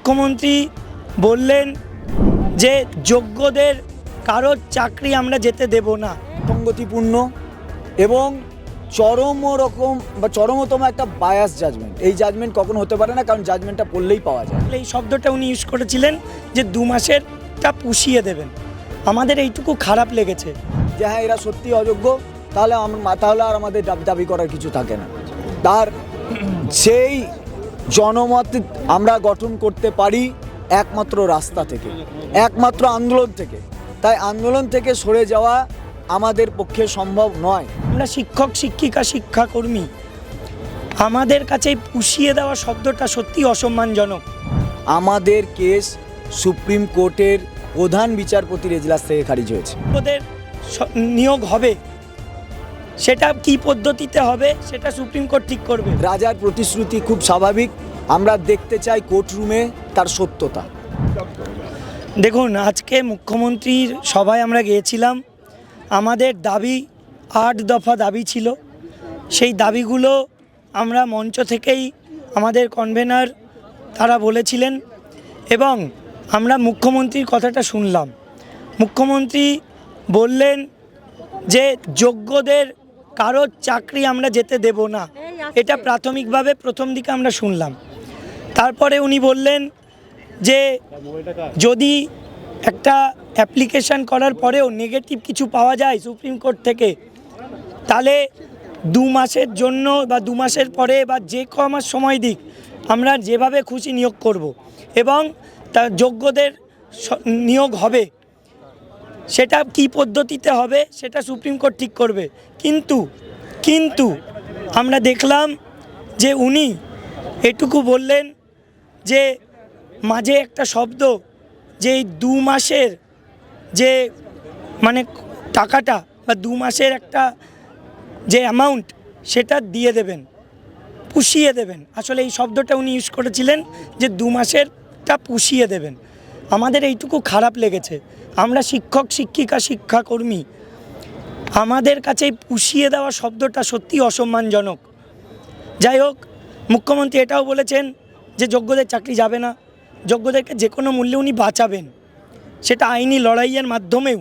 মুখ্যমন্ত্রী বললেন যে যোগ্যদের কারোর চাকরি আমরা যেতে দেব না। সঙ্গতিপূর্ণ এবং চরমতম একটা বায়াস জাজমেন্ট। এই জাজমেন্ট কখনো হতে পারে না, কারণ জাজমেন্টটা পড়লেই পাওয়া যায়। এই শব্দটা উনি ইউজ করেছিলেন যে 2 মাসেরটা পুষিয়ে দেবেন। আমাদের এইটুকু খারাপ লেগেছে যে হ্যাঁ, এরা সত্যি অযোগ্য, তাহলে আর আমাদের দাবি করার কিছু থাকে না। তার সেই জনমত আমরা গঠন করতে পারি একমাত্র রাস্তা থেকে, একমাত্র আন্দোলন থেকে। তাই আন্দোলন থেকে সরে যাওয়া আমাদের পক্ষে সম্ভব নয়। আমরা শিক্ষক, শিক্ষিকা, শিক্ষাকর্মী, আমাদের কাছে পুষিয়ে দেওয়া শব্দটা সত্যি অসম্মানজনক। আমাদের কেস সুপ্রিম কোর্টের প্রধান বিচারপতির এজলাস থেকে খারিজ হয়েছে। ওদের নিয়োগ হবে, সেটা কি পদ্ধতিতে হবে সেটা সুপ্রিম কোর্ট ঠিক করবে। রাজার প্রতিশ্রুতি খুব স্বাভাবিক, আমরা দেখতে চাই কোর্টরুমে তার সত্যতা। দেখুন, আজকে মুখ্যমন্ত্রীর সভায় আমরা গিয়েছিলাম। আমাদের দাবি 8 দফা দাবি ছিল। সেই দাবিগুলো আমরা মঞ্চ থেকেই আমাদের কনভেনার তারা বলেছিলেন এবং আমরা মুখ্যমন্ত্রীর কথাটা শুনলাম। মুখ্যমন্ত্রী বললেন যে যোগ্যদের কারোর চাকরি আমরা যেতে দেব না। এটা প্রাথমিকভাবে প্রথম দিকে আমরা শুনলাম। তারপরে উনি বললেন যে যদি একটা অ্যাপ্লিকেশান করার পরেও নেগেটিভ কিছু পাওয়া যায় সুপ্রিম কোর্ট থেকে, তাহলে 2 মাসের জন্য বা 2 মাসের পরে বা যে মাস সময় দিক, আমরা যেভাবে খুশি নিয়োগ করব এবং তার যোগ্যদের নিয়োগ হবে। সেটা কি পদ্ধতিতে হবে সেটা সুপ্রিম কোর্ট ঠিক করবে। কিন্তু আমরা দেখলাম যে উনি এটুকু বললেন যে মাঝে একটা শব্দ যে এই 2 মাসের যে মানে টাকাটা বা 2 মাসের একটা যে অ্যামাউন্ট সেটা দিয়ে দেবেন, পুষিয়ে দেবেন। আসলে এই শব্দটা উনি ইউজ করেছিলেন যে 2 মাসেরটা পুষিয়ে দেবেন। আমাদের এইটুকু খারাপ লেগেছে। আমরা শিক্ষক, শিক্ষিকা, শিক্ষাকর্মী, আমাদের কাছে পুষিয়ে দেওয়া শব্দটা সত্যি অসম্মানজনক। যাই হোক, মুখ্যমন্ত্রী এটাও বলেছেন যে যোগ্যদের চাকরি যাবে না, যোগ্যদেরকে যে কোনো মূল্যে উনি বাঁচাবেন, সেটা আইনি লড়াইয়ের মাধ্যমেও।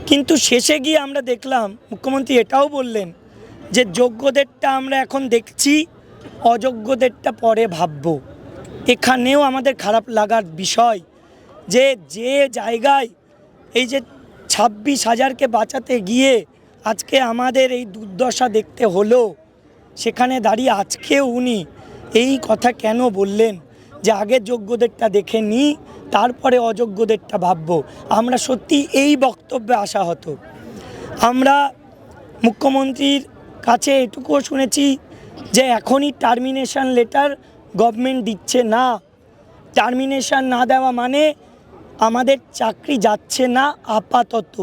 কিন্তু শেষে গিয়ে আমরা দেখলাম মুখ্যমন্ত্রী এটাও বললেন যে যোগ্যদেরটা আমরা এখন দেখছি, অযোগ্যদেরটা পরে ভাবব। এখানেও আমাদের খারাপ লাগার বিষয় যে জায়গায় এই যে 26,000কে বাঁচাতে গিয়ে আজকে আমাদের এই দুর্দশা দেখতে হলো, সেখানে দাঁড়িয়ে আজকেও উনি এই কথা কেন বললেন যে আগে যোগ্যদেরটা দেখে নিই, তারপরে অযোগ্যদেরটা ভাববো। আমরা সত্যি এই বক্তব্যে আশাহত। আমরা মুখ্যমন্ত্রীর কাছে এটুকুও শুনেছি যে এখনই টার্মিনেশন লেটার গভর্নমেন্ট দিচ্ছে না। টার্মিনেশন না দেওয়া মানে আমাদের চাকরি যাচ্ছে না আপাতত,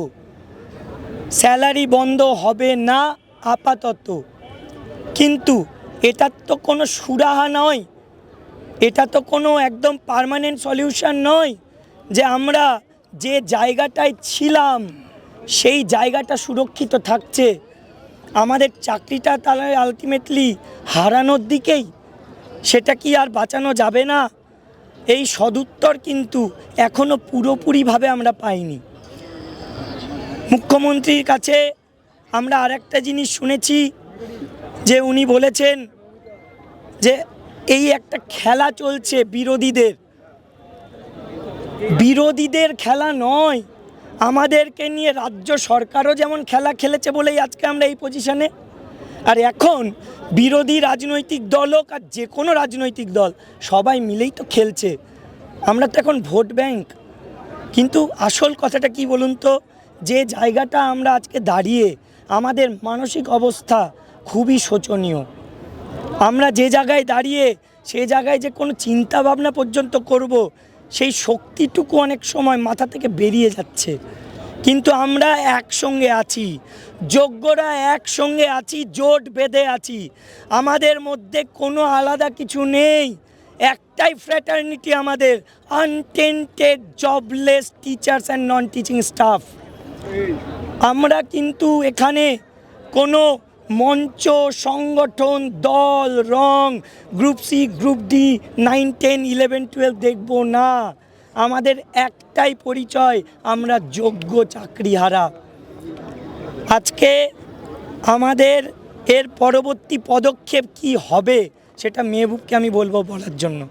স্যালারি বন্ধ হবে না আপাতত। কিন্তু এটা তো কোনো সুরাহা নয়, এটা তো কোনো একদম পার্মানেন্ট সলিউশন নয় যে আমরা যে জায়গাটায় ছিলাম সেই জায়গাটা সুরক্ষিত থাকছে, আমাদের চাকরিটা তাহলে আলটিমেটলি হারানোর দিকেই। সেটা কি আর বাঁচানো যাবে না? এই সদুত্তর কিন্তু এখনও পুরোপুরিভাবে আমরা পাইনি। মুখ্যমন্ত্রীর কাছে আমরা আরেকটা জিনিস শুনেছি যে উনি বলেছেন যে এই একটা খেলা চলছে বিরোধীদের খেলা নয়, আমাদেরকে নিয়ে রাজ্য সরকারও যেমন খেলা খেলেছে বলেই আজকে আমরা এই পজিশনে। আর এখন বিরোধী রাজনৈতিক দল হোক আর যে কোনো রাজনৈতিক দল, সবাই মিলেই তো খেলছে। আমরা তো এখন ভোট ব্যাংক। কিন্তু আসল কথাটা কি বলুন তো, যে জায়গাটা আমরা আজকে দাঁড়িয়ে আমাদের মানসিক অবস্থা খুবই শোচনীয়। আমরা যে জায়গায় দাঁড়িয়ে সে জায়গায় যে কোনো চিন্তা ভাবনা পর্যন্ত করব, সেই শক্তিটুকু অনেক সময় মাথা থেকে বেরিয়ে যাচ্ছে। কিন্তু আমরা একসঙ্গে আছি, যোগ্যরা একসঙ্গে আছি, জোট বেঁধে আছি। আমাদের মধ্যে কোনো আলাদা কিছু নেই, একটাই ফ্র্যাটার্নিটি আমাদের, untainted jobless teachers and non teaching staff. আমরা কিন্তু এখানে কোনো মঞ্চ, সংগঠন, দল, রং, গ্রুপ সি, গ্রুপ ডি, 9, 10, 11, 12 দেখব না। আমাদের একটাই পরিচয়, আমরা যোগ্য চাকরিহারা। আজকে আমাদের এর পরবর্তী পদক্ষেপ কি হবে সেটা মেহবুবকে আমি বলবো বলার জন্য।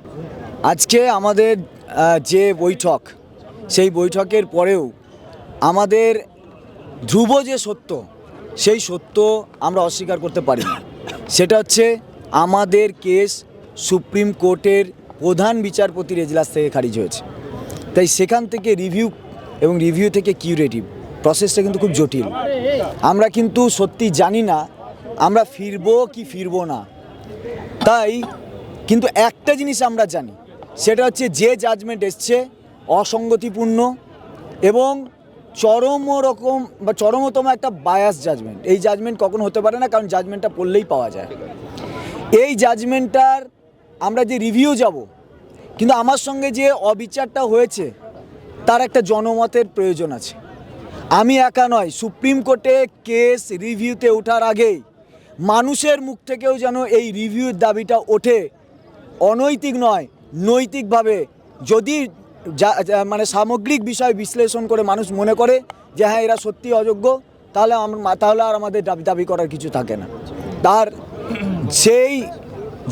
আজকে আমাদের যে বৈঠক, সেই বৈঠকের পরেও আমাদের ধ্রুব যে সত্য, সেই সত্য আমরা অস্বীকার করতে পারি না। সেটা হচ্ছে আমাদের কেস সুপ্রিম কোর্টের প্রধান বিচারপতির এজলাস থেকে খারিজ হয়েছে। তাই সেখান থেকে রিভিউ এবং রিভিউ থেকে কিউরেটিভ প্রসেসটা কিন্তু খুব জটিল। আমরা কিন্তু সত্যি জানি না আমরা ফিরবো কি ফিরবো না। তাই কিন্তু একটা জিনিস আমরা জানি, সেটা হচ্ছে যে জাজমেন্ট এসছে অসঙ্গতিপূর্ণ এবং চরমতম একটা বায়াস জাজমেন্ট। এই জাজমেন্ট কখনো হতে পারে না, কারণ জাজমেন্টটা পড়লেই পাওয়া যায়। এই জাজমেন্টটার আমরা যে রিভিউ যাব, কিন্তু আমার সঙ্গে যে অবিচারটা হয়েছে তার একটা জনমতের প্রয়োজন আছে। আমি একা নয়, সুপ্রিম কোর্টে কেস রিভিউতে ওঠার আগেই মানুষের মুখ থেকেও যেন এই রিভিউর দাবিটা ওঠে। অনৈতিক নয়, নৈতিকভাবে যদি মানে সামগ্রিক বিষয় বিশ্লেষণ করে মানুষ মনে করে যে হ্যাঁ এরা সত্যি অযোগ্য, তাহলে আর আমাদের দাবি করার কিছু থাকে না। তার সেই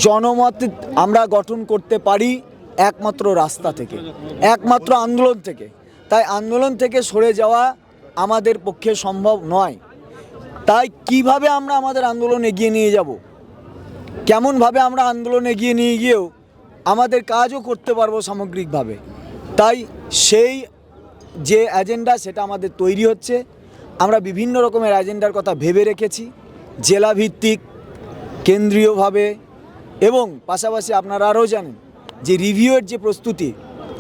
জনমত আমরা গঠন করতে পারি একমাত্র রাস্তা থেকে, একমাত্র আন্দোলন থেকে। তাই আন্দোলন থেকে সরে যাওয়া আমাদের পক্ষে সম্ভব নয়। তাই কিভাবে আমরা আমাদের আন্দোলন এগিয়ে নিয়ে যাব, কেমনভাবে আমরা আন্দোলন এগিয়ে নিয়ে গিয়েও আমাদের কাজও করতে পারবো সামগ্রিকভাবে, তাই সেই যে এজেন্ডা সেটা আমাদের তৈরি হচ্ছে। আমরা বিভিন্ন রকমের এজেন্ডার কথা ভেবে রেখেছি, জেলাভিত্তিক, কেন্দ্রীয়ভাবে, এবং পাশাপাশি আপনারা আরও জানেন যে রিভিউয়ের যে প্রস্তুতি,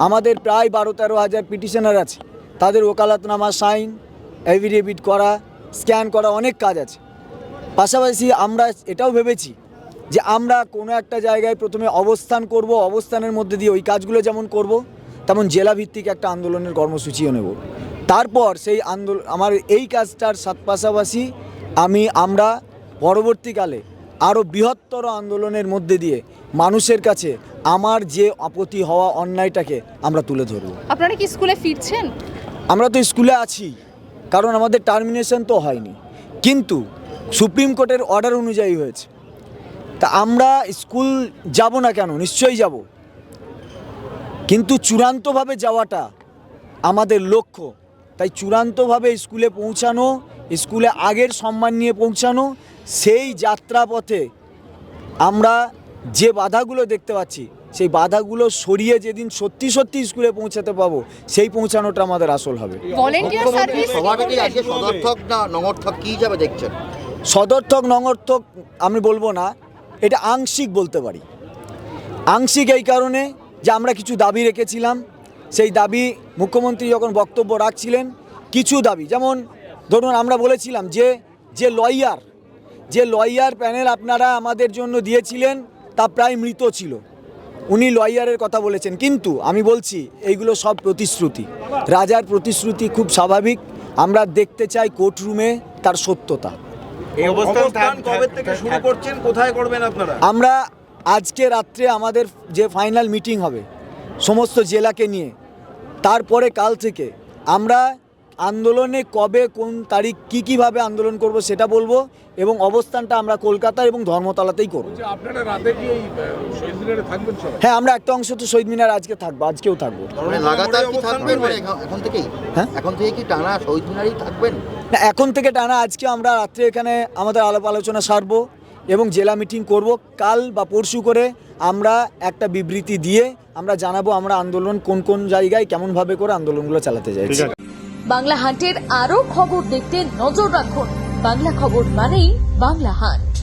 আমাদের প্রায় 12-13 হাজার পিটিশনার আছে, তাদের ওকালতনামা সাইন, এফিডেভিট করা, স্ক্যান করা, অনেক কাজ আছে। পাশাপাশি আমরা এটাও ভেবেছি যে আমরা কোনো একটা জায়গায় প্রথমে অবস্থান করব, অবস্থানের মধ্যে দিয়ে ওই কাজগুলো যেমন করব, তেমন জেলাভিত্তিক একটা আন্দোলনের কর্মসূচিও নেব। তারপর সেই আমার এই কাজটার পাশাপাশি আমরা পরবর্তীকালে আরও বৃহত্তর আন্দোলনের মধ্যে দিয়ে মানুষের কাছে আমার যে আপত্তি হওয়া অন্যায়টাকে আমরা তুলে ধরব। আপনারা কি স্কুলে ফিরছেন? আমরা তো স্কুলে আছি, কারণ আমাদের টার্মিনেশন তো হয়নি, কিন্তু সুপ্রিম কোর্টের অর্ডার অনুযায়ী হয়েছে। তা আমরা স্কুল যাব না কেন? নিশ্চয়ই যাব, কিন্তু চূড়ান্তভাবে যাওয়াটা আমাদের লক্ষ্য। তাই চূড়ান্তভাবে স্কুলে পৌঁছানো, স্কুলে আগের সম্মান নিয়ে পৌঁছানো, সেই যাত্রাপথে আমরা যে বাধাগুলো দেখতে পাচ্ছি সেই বাধাগুলো সরিয়ে যেদিন সত্যি সত্যি স্কুলে পৌঁছাতে পাবো, সেই পৌঁছানোটা আমাদের আসল হবে। ভলান্টিয়ার সার্ভিস সভাপতি আজকে সদর্থক না নঙর্থক কি হিসাবে দেখছেন? সদর্থক নঙর্থক আমি বলবো না, এটা আংশিক বলতে পারি। আংশিক এই কারণে যে আমরা কিছু দাবি রেখেছিলাম, সেই দাবি মুখ্যমন্ত্রী যখন বক্তব্য রাখছিলেন, কিছু দাবি, যেমন ধরুন আমরা বলেছিলাম যে লয়ার প্যানেল আপনারা আমাদের জন্য দিয়েছিলেন তা প্রায় মৃত ছিল, উনি লয়ারের কথা বলেছেন। কিন্তু আমি বলছি এইগুলো সব প্রতিশ্রুতি, রাজার প্রতিশ্রুতি, খুব স্বাভাবিক। আমরা দেখতে চাই কোর্টরুমে তার সত্যতা। এই অবস্থান কবে থেকে শুরু করছেন, কোথায় করবেন আপনারা? আমরা আজকে রাত্রে আমাদের যে ফাইনাল মিটিং হবে সমস্ত জেলাকে নিয়ে, তারপরে কাল থেকে আমরা আন্দোলনে কবে, কোন তারিখ, কীভাবে আন্দোলন করব সেটা বলবো, এবং অবস্থানটা আমরা কলকাতা এবং ধর্মতলাতেই করব। আপনারা রাতে কি এই শহীদ মিনারে থাকবেন সবাই? হ্যাঁ, আমরা একটা অংশ তো শহীদ মিনার আজকে থাকবো, আজকেও থাকবো। মানে লাগাতার কি থাকবেন এখন থেকেই? হ্যাঁ, এখন থেকে কি টানা শহীদ মিনারেই থাকবেন? না, এখন থেকে টানা আজকে আমরা রাত্রে এখানে আমাদের আলাপ আলোচনা সারবো এবং জেলা মিটিং করব। কাল বা পরশু করে আমরা একটা বিবৃতি দিয়ে আমরা জানাবো আমরা আন্দোলন কোন কোন জায়গায় কেমনভাবে করে আন্দোলনগুলো চালাতে যাচ্ছি। বাংলা হান্টের আরও খবর দেখতে নজর রাখুন। বাংলা খবর মানেই বাংলা হান্ট।